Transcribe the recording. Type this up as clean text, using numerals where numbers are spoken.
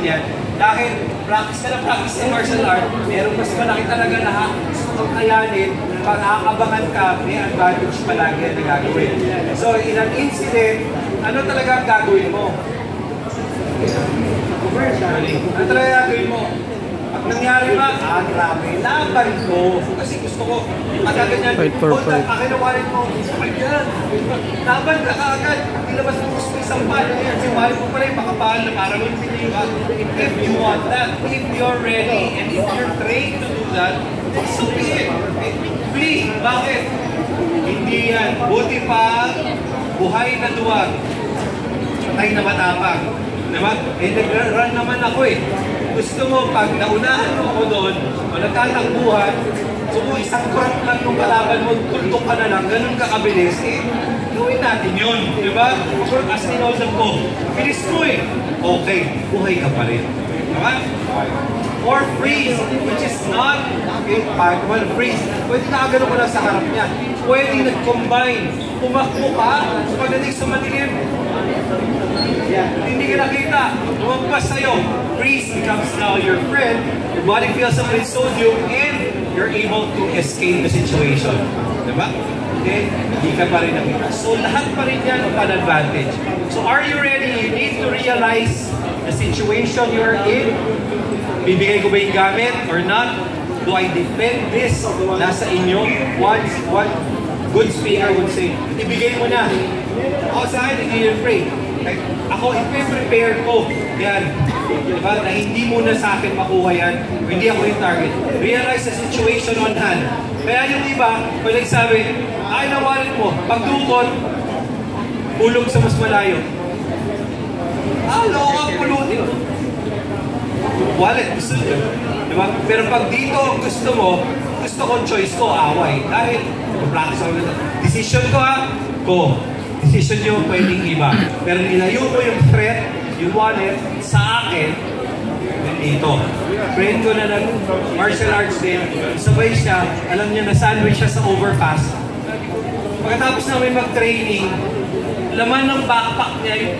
yan. Dahil practice ka ng martial art, meron mas malaki talaga na gusto kang kayanin, pag nakakabangan ka, may advantage palagi na gagawin. So, in an incident, ano talaga ang gagawin mo? Ano talaga gagawin mo? Pag nangyari ba, grabe, laban ko. Kasi gusto ko, magaganyan, akinawarin mo, yan. Laban ka kaagad, ilabas mo gusto isang pala. Siwarin mo pa rin, makapahal na para mo piniliwa. If you want that, if you're ready, and if you're trained to do that, so be it. Flee, bakit? Hindi yan. Buti pa, buhay na duwag. Patay na matapang. Diba? Eh, nag-run naman ako eh. Gusto mo, pag naunahan mo ako doon, o nagtatakbuhan, so kung isang crop lang yung kalaban mo, tuldok ka na lang, ganun ka kabilis, eh, gawin natin yun, di ba? So, as ninousap ko, bilis mo eh. Okay, buhay ka pa rin. Diba? Or freeze, which is not, okay, well, freeze, pwede nakagano ko lang sa harap niya. Pwede nag-combine. Pumakbo ka, pagdating sa madilim, hindi ka nakita, lumagpas sa'yo. Freeze becomes now your friend, your body feels some sodium, and you're able to escape the situation. Diba? Okay? Hindi ka pa rin nakita. So lahat pa rin yan an advantage. So are you ready? You need to realize the situation you're in. Bibigay ko ba yung gamit or not? Do I defend this? Nasa inyo. What good speaker would say, ibigay mo na. Ako sa akin, hindi yung afraid. Ako, i-prepare ko. Yan. Diba? Na hindi muna sa akin makuha yan. Hindi ako yung target. Realize the situation on hand. Kaya yung iba, pag nagsabi, ay nawalit mo, pagdukot, ulog sa mas malayo. Loko ang pulutin. Wallet, gusto nyo. Diba? Pero pag dito gusto mo, gusto ko, choice ko, away. Dahil, practice ako nito. Decision ko ko. Decision nyo pwedeng iba. Pero nilayo ko yung threat, yung wallet, sa akin, dito. Friend ko na martial arts din, sabay siya, alam niya na sandwich siya sa overpass. Pagkatapos namin mag-training, laman ng backpack niya yung